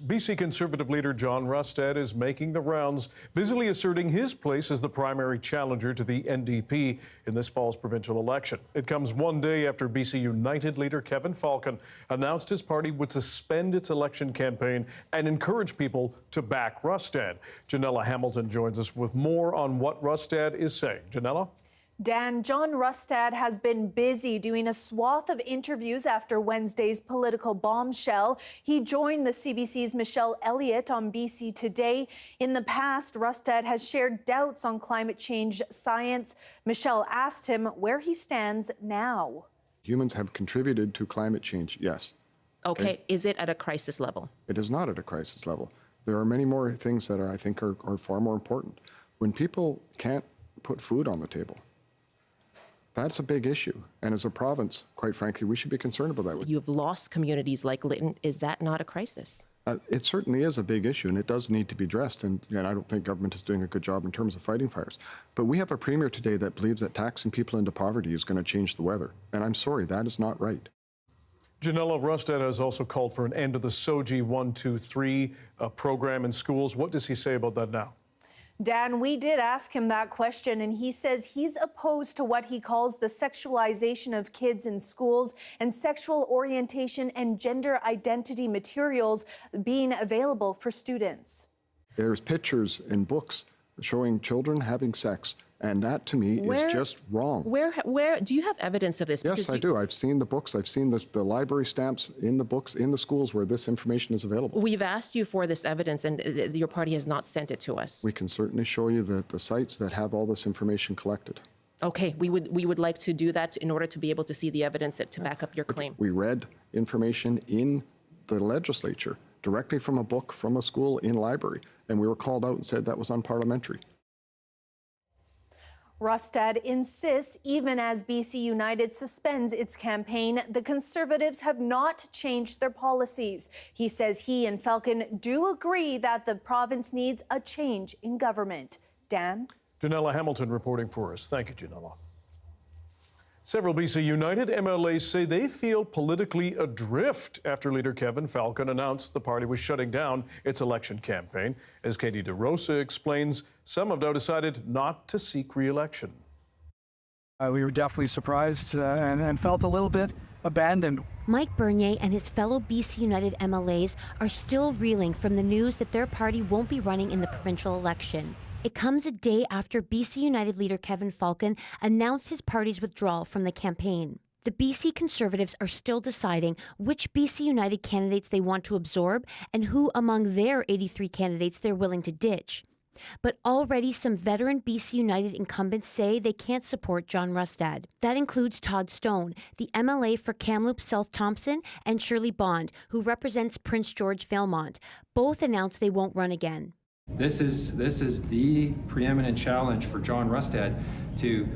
BC Conservative leader John Rustad is making the rounds, visibly asserting his place as the primary challenger to the NDP in this fall's provincial election. It comes one day after BC United leader Kevin Falcon announced his party would suspend its election campaign and encourage people to back Rustad. Janella Hamilton joins us with more on what Rustad is saying. Janella? Dan, Jon Rustad has been busy doing a swath of interviews after Wednesday's political bombshell. He joined the CBC's Michelle Elliott on BC Today. In the past, Rustad has shared doubts on climate change science. Michelle asked him where he stands now. Humans have contributed to climate change, yes. Okay, is it at a crisis level? It is not at a crisis level. There are many more things that I think are far more important. When people can't put food on the table, that's a big issue. And as a province, quite frankly, we should be concerned about that. You've lost communities like Lytton. Is that not a crisis? It certainly is a big issue, and it does need to be addressed. And I don't think government is doing a good job in terms of fighting fires. But we have a premier today that believes that taxing people into poverty is going to change the weather. And I'm sorry, that is not right. Janella, Rustad has also called for an end to the SOGI 123 program in schools. What does he say about that now? Dan, we did ask him that question, and he says he's opposed to what he calls the sexualization of kids in schools and sexual orientation and gender identity materials being available for students. There's pictures in books showing children having sex, and that to me is just wrong. Where do you have evidence of this? Yes, I do. I've seen the books. I've seen the library stamps in the books in the schools where this information is available. We've asked you for this evidence, and your party has not sent it to us. We can certainly show you the sites that have all this information collected. Okay, we would like to do that in order to be able to see the evidence to back up your claim. We read information in the legislature directly from a book from a school in library, and we were called out and said that was unparliamentary. Rustad insists even as BC United suspends its campaign, the Conservatives have not changed their policies. He says he and Falcon do agree that the province needs a change in government. Dan? Janella Hamilton reporting for us. Thank you, Janella. Several BC United MLAs say they feel politically adrift after leader Kevin Falcon announced the party was shutting down its election campaign. As Katie DeRosa explains, some have now decided not to seek re-election. We were definitely surprised and felt a little bit abandoned. Mike Bernier and his fellow BC United MLAs are still reeling from the news that their party won't be running in the provincial election. It comes a day after BC United leader Kevin Falcon announced his party's withdrawal from the campaign. The BC Conservatives are still deciding which BC United candidates they want to absorb and who among their 83 candidates they're willing to ditch. But already some veteran BC United incumbents say they can't support Jon Rustad. That includes Todd Stone, the MLA for Kamloops South Thompson, and Shirley Bond, who represents Prince George Valemount. Both announced they won't run again. This is the preeminent challenge for Jon Rustad to,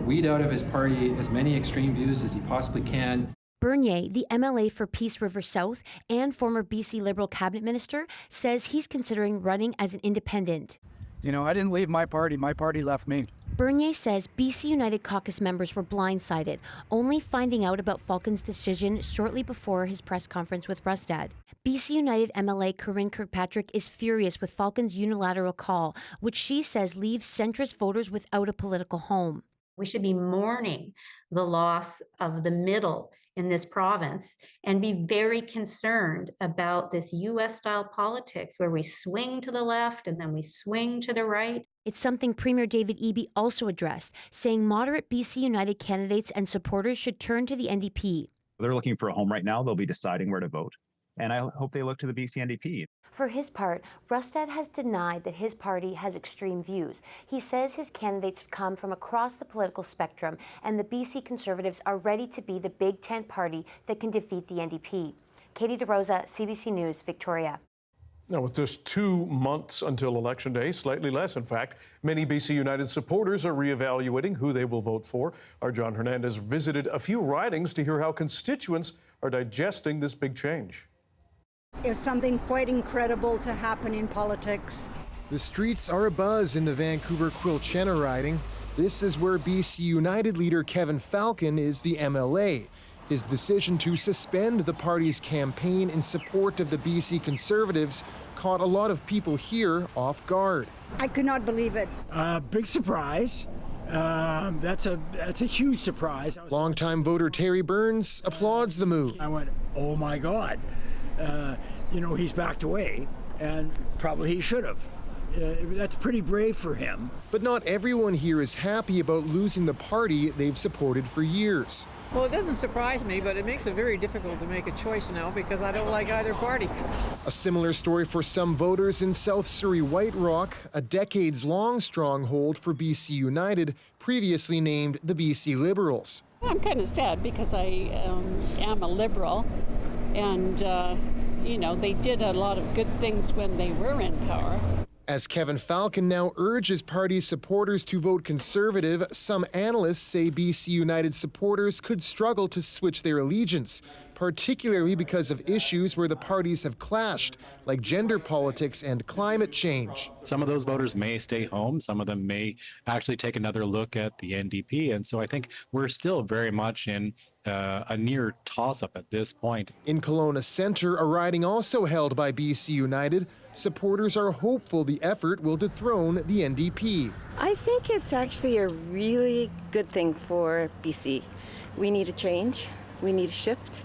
weed out of his party as many extreme views as he possibly can. Bernier, the MLA for Peace River South and former BC Liberal cabinet minister, says he's considering running as an independent. I didn't leave my party left me. Bernier says BC United caucus members were blindsided, only finding out about Falcon's decision shortly before his press conference with Rustad. BC United MLA Corinne Kirkpatrick is furious with Falcon's unilateral call, which she says leaves centrist voters without a political home. We should be mourning the loss of the middle in this province and be very concerned about this U.S.-style politics where we swing to the left and then we swing to the right. It's something Premier David Eby also addressed, saying moderate BC United candidates and supporters should turn to the NDP. They're looking for a home right now. They'll be deciding where to vote. And I hope they look to the BC NDP. For his part, Rustad has denied that his party has extreme views. He says his candidates come from across the political spectrum, and the BC Conservatives are ready to be the big tent party that can defeat the NDP. Katie DeRosa, CBC News, Victoria. Now, with just 2 months until Election Day, slightly less in fact, many BC United supporters are reevaluating who they will vote for. Our Jon Hernandez visited a few ridings to hear how constituents are digesting this big change. It's something quite incredible to happen in politics. The streets are abuzz in the Vancouver Quilchena riding. This is where BC United leader Kevin Falcon is the MLA. His decision to suspend the party's campaign in support of the BC Conservatives caught a lot of people here off guard. I could not believe it. Big surprise. That's a huge surprise. Longtime voter Terry Burns applauds the move. I went, oh my God. He's backed away, and probably he should have. That's pretty brave for him. But not everyone here is happy about losing the party they've supported for years. Well, it doesn't surprise me, but it makes it very difficult to make a choice now because I don't like either party. A similar story for some voters in South Surrey White Rock, a decades-long stronghold for BC United, previously named the BC Liberals. I'm kind of sad because I am a Liberal, and, they did a lot of good things when they were in power. As Kevin Falcon now urges party supporters to vote Conservative, some analysts say BC United supporters could struggle to switch their allegiance, particularly because of issues where the parties have clashed, like gender politics and climate change. Some of those voters may stay home. Some of them may actually take another look at the NDP. And so I think we're still very much in a near toss-up at this point. In Kelowna Centre, a riding also held by BC United, supporters are hopeful the effort will dethrone the NDP. I think it's actually a really good thing for BC. We need a change. We need a shift.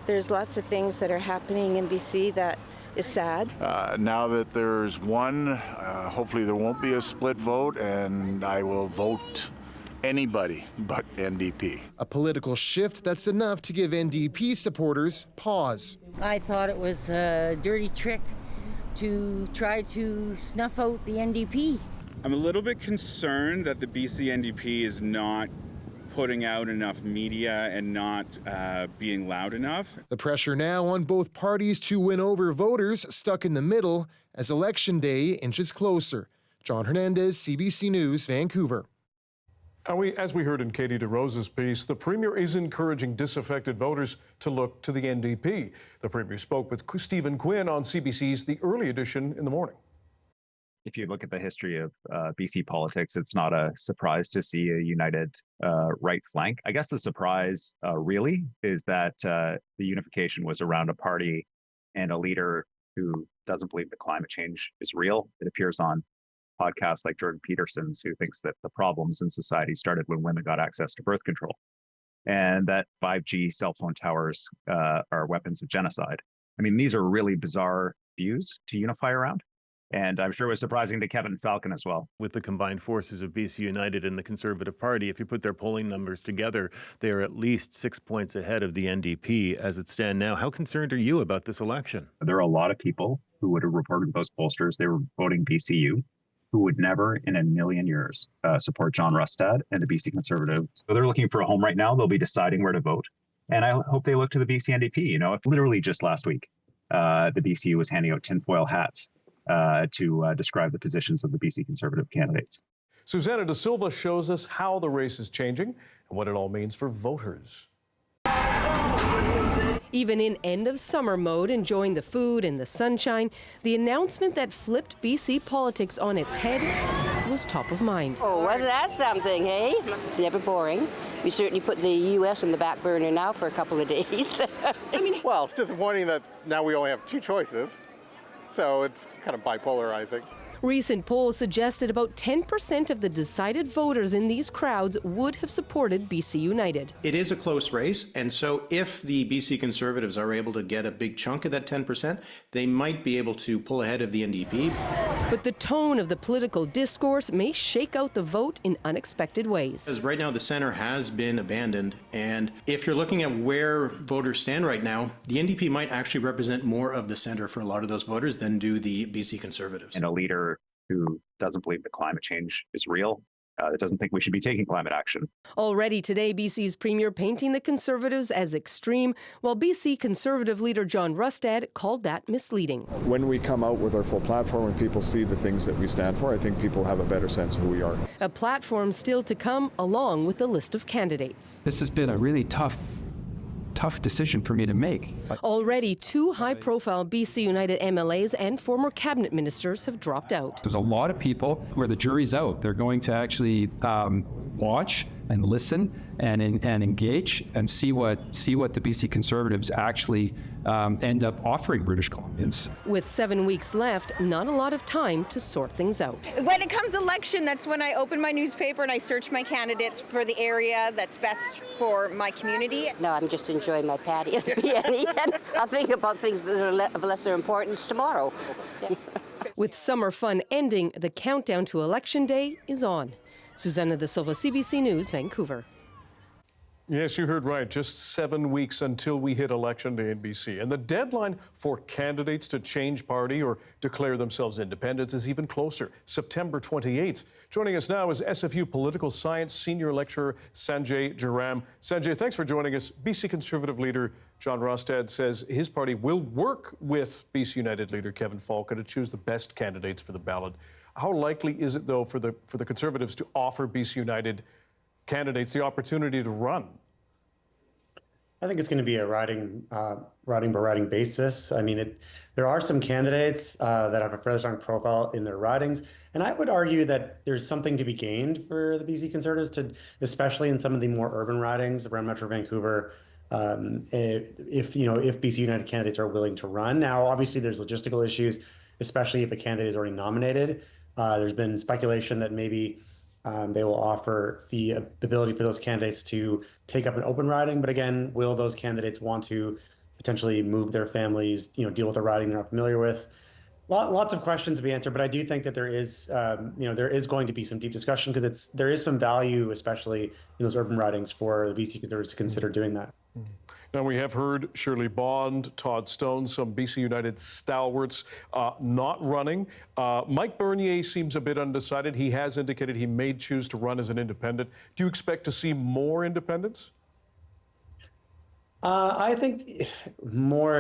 There's lots of things that are happening in BC that is sad. Now that there's one, hopefully there won't be a split vote, and I will vote anybody but NDP. A political shift that's enough to give NDP supporters pause. I thought it was a dirty trick to try to snuff out the NDP. I'm a little bit concerned that the BC NDP is not putting out enough media and not being loud enough. The pressure now on both parties to win over voters stuck in the middle as Election Day inches closer. Jon Hernandez, CBC News, Vancouver. As we heard in Katie DeRosa's piece, the Premier is encouraging disaffected voters to look to the NDP. The Premier spoke with Stephen Quinn on CBC's The Early Edition in the morning. If you look at the history of BC politics, it's not a surprise to see a united right flank. I guess the surprise really is that the unification was around a party and a leader who doesn't believe that climate change is real. It appears on podcasts like Jordan Peterson's, who thinks that the problems in society started when women got access to birth control, and that 5G cell phone towers are weapons of genocide. I mean, these are really bizarre views to unify around. And I'm sure it was surprising to Kevin Falcon as well. With the combined forces of BC United and the Conservative Party, if you put their polling numbers together, they are at least 6 points ahead of the NDP as it stands now. How concerned are you about this election? There are a lot of people who would have reported to those pollsters they were voting BCU, who would never in a million years support John Rustad and the BC Conservatives. So they're looking for a home right now. They'll be deciding where to vote. And I hope they look to the BC NDP. You know, literally just last week, the BCU was handing out tinfoil hats to describe the positions of the BC Conservative candidates. Susana da Silva shows us how the race is changing and what it all means for voters. Even in end-of-summer mode, enjoying the food and the sunshine, the announcement that flipped BC politics on its head was top of mind. Oh, wasn't that something, hey? It's never boring. We certainly put the U.S. on the back burner now for a couple of days. Well, it's disappointing that now we only have two choices, so it's kind of bipolarizing. Recent polls suggested about 10% of the decided voters in these crowds would have supported BC United. It is a close race, and so if the BC Conservatives are able to get a big chunk of that 10%, they might be able to pull ahead of the NDP. But the tone of the political discourse may shake out the vote in unexpected ways. As right now, the center has been abandoned, and if you're looking at where voters stand right now, the NDP might actually represent more of the center for a lot of those voters than do the BC Conservatives. And a leader who doesn't believe that climate change is real, that doesn't think we should be taking climate action. Already today, BC's Premier painting the Conservatives as extreme, while BC Conservative leader John Rustad called that misleading. When we come out with our full platform and people see the things that we stand for, I think people have a better sense of who we are. A platform still to come, along with the list of candidates. This has been a really tough decision for me to make. Already, two high-profile BC United MLAs and former cabinet ministers have dropped out. There's a lot of people where the jury's out. They're going to actually watch and listen and engage and see what the BC Conservatives actually end up offering British Columbians. With 7 weeks left, not a lot of time to sort things out. When it comes election, that's when I open my newspaper and I search my candidates for the area that's best for my community. No, I'm just enjoying my patio at the PNE, and I'll think about things that are of lesser importance tomorrow. With summer fun ending, the countdown to Election Day is on. Susana da Silva, CBC News, Vancouver. Yes, you heard right. Just 7 weeks until we hit Election Day in BC. And the deadline for candidates to change party or declare themselves independents is even closer, September 28th. Joining us now is SFU Political Science Senior Lecturer Sanjay Jeram. Sanjay, thanks for joining us. BC Conservative leader John Rustad says his party will work with BC United leader Kevin Falcon to choose the best candidates for the ballot. How likely is it, though, for the Conservatives to offer BC United candidates the opportunity to run? I think it's going to be a riding by riding basis. I mean, there are some candidates that have a fairly strong profile in their ridings, and I would argue that there's something to be gained for the BC Conservatives, especially in some of the more urban ridings around Metro Vancouver. If BC United candidates are willing to run. Now, obviously, there's logistical issues, especially if a candidate is already nominated. There's been speculation that maybe they will offer the ability for those candidates to take up an open riding. But again, will those candidates want to potentially move their families, deal with a riding they're not familiar with? Lots of questions to be answered, but I do think that there is going to be some deep discussion because there is some value, especially in those urban ridings, for the BC Conservatives to consider doing that. Now, we have heard Shirley Bond, Todd Stone, some BC United stalwarts not running. Mike Bernier seems a bit undecided. He has indicated he may choose to run as an independent. Do you expect to see more independents? I think more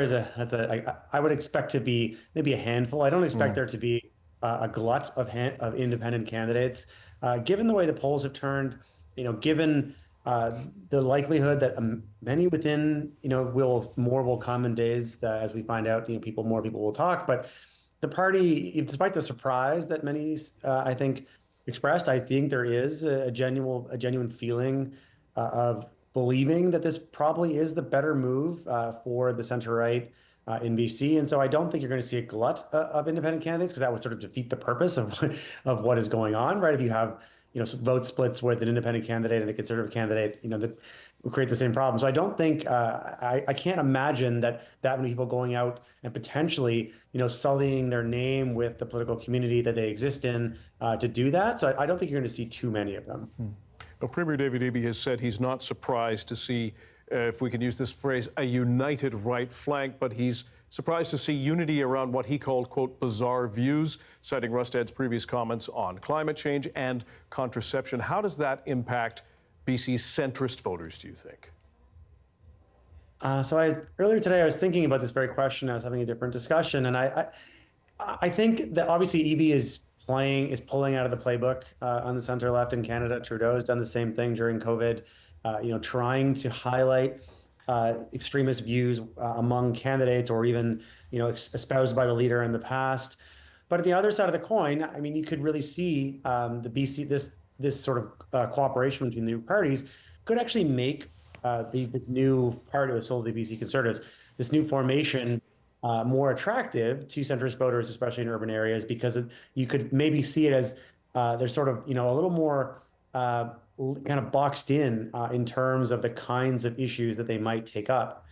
I would expect to be maybe a handful. I don't expect there to be a glut of independent candidates. Given the way the polls have turned, given the likelihood that many within, will come in days as we find out, more people will talk. But the party, despite the surprise that many, I think, expressed, I think there is a genuine feeling of believing that this probably is the better move for the center-right in BC. And so I don't think you're going to see a glut of independent candidates because that would sort of defeat the purpose of what is going on, right? If you have vote splits with an independent candidate and a conservative candidate, that will create the same problem. So I don't think, I can't imagine that many people going out and potentially, sullying their name with the political community that they exist in to do that. So I don't think you're going to see too many of them. Well, Premier David Eby has said he's not surprised to see, if we can use this phrase, a united right flank, but he's surprised to see unity around what he called, quote, bizarre views, citing Rustad's previous comments on climate change and contraception. How does that impact BC's centrist voters, do you think? Earlier today, I was thinking about this very question. I was having a different discussion, and I think that obviously Eby is pulling out of the playbook on the center left in Canada. Trudeau has done the same thing during COVID, trying to highlight extremist views among candidates or even, espoused by the leader in the past. But at the other side of the coin, I mean, you could really see the BC, this sort of cooperation between the new parties could actually make the new party of the BC Conservatives, this new formation, more attractive to centrist voters, especially in urban areas, because you could maybe see it as they're sort of, a little more kind of boxed in terms of the kinds of issues that they might take up,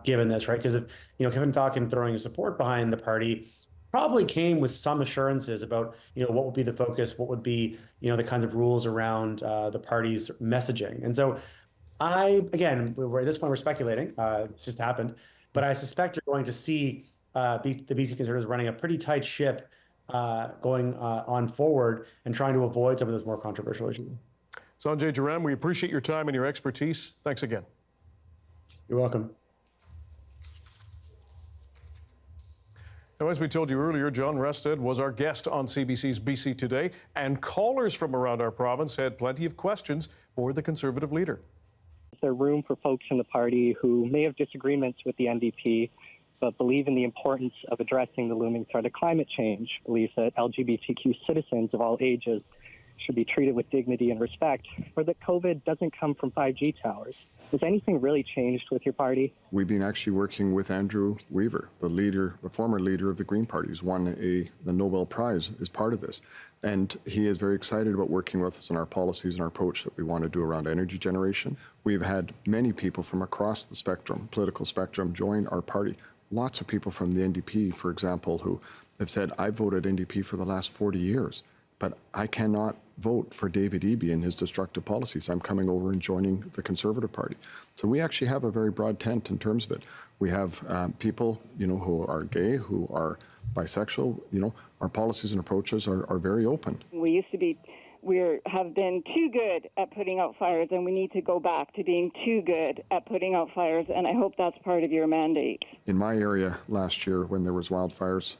given this, right? Because Kevin Falcon throwing support behind the party probably came with some assurances about, what would be the focus, what would be, the kinds of rules around the party's messaging. And so again, at this point, we're speculating. It's just happened. But I suspect you're going to see the BC Conservatives running a pretty tight ship going on forward and trying to avoid some of those more controversial issues. Sanjay Jeram, we appreciate your time and your expertise. Thanks again. You're welcome. Now, as we told you earlier, Jon Rustad was our guest on CBC's BC Today, and callers from around our province had plenty of questions for the Conservative leader. Is there room for folks in the party who may have disagreements with the NDP, but believe in the importance of addressing the looming threat of climate change, believe that LGBTQ citizens of all ages should be treated with dignity and respect, or that COVID doesn't come from 5G towers. Has anything really changed with your party? We've been actually working with Andrew Weaver, the former leader of the Green Party, who's won the Nobel Prize as part of this. And he is very excited about working with us on our policies and our approach that we want to do around energy generation. We've had many people from across the spectrum, political spectrum, join our party. Lots of people from the NDP, for example, who have said, I voted NDP for the last 40 years, but I cannot vote for David Eby and his destructive policies. I'm coming over and joining the Conservative Party. So we actually have a very broad tent in terms of it. We have people, who are gay, who are bisexual. Our policies and approaches are very open. We have been too good at putting out fires, and we need to go back to being too good at putting out fires, and I hope that's part of your mandate. In my area last year, when there was wildfires,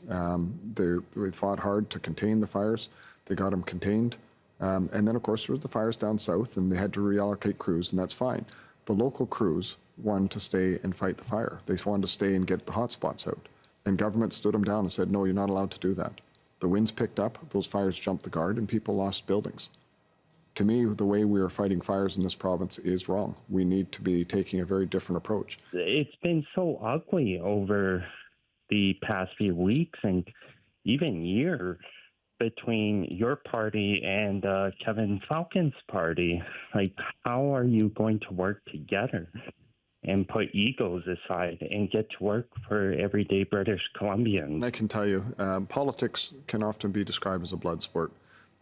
they fought hard to contain the fires. They got them contained. And then, of course, there was the fires down south, and they had to reallocate crews, and that's fine. The local crews wanted to stay and fight the fire. They wanted to stay and get the hot spots out. And government stood them down and said, no, you're not allowed to do that. The winds picked up, those fires jumped the guard, and people lost buildings. To me, the way we are fighting fires in this province is wrong. We need to be taking a very different approach. It's been so ugly over the past few weeks and even year between your party and Kevin Falcon's party. Like, how are you going to work together and put egos aside and get to work for everyday British Columbians? I can tell you, politics can often be described as a blood sport.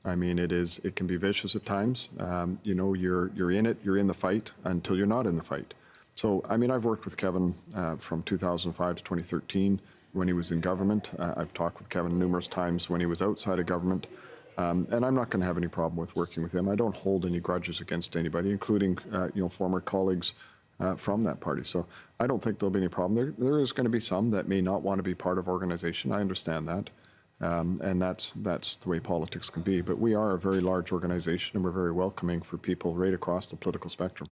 I mean, it can be vicious at times. You're in it, you're in the fight until you're not in the fight. So, I mean, I've worked with Kevin from 2005 to 2013 when he was in government. I've talked with Kevin numerous times when he was outside of government. And I'm not going to have any problem with working with him. I don't hold any grudges against anybody, including, former colleagues from that party. So I don't think there'll be any problem. There is going to be some that may not want to be part of organization. I understand that. And that's the way politics can be. But we are a very large organization, and we're very welcoming for people right across the political spectrum.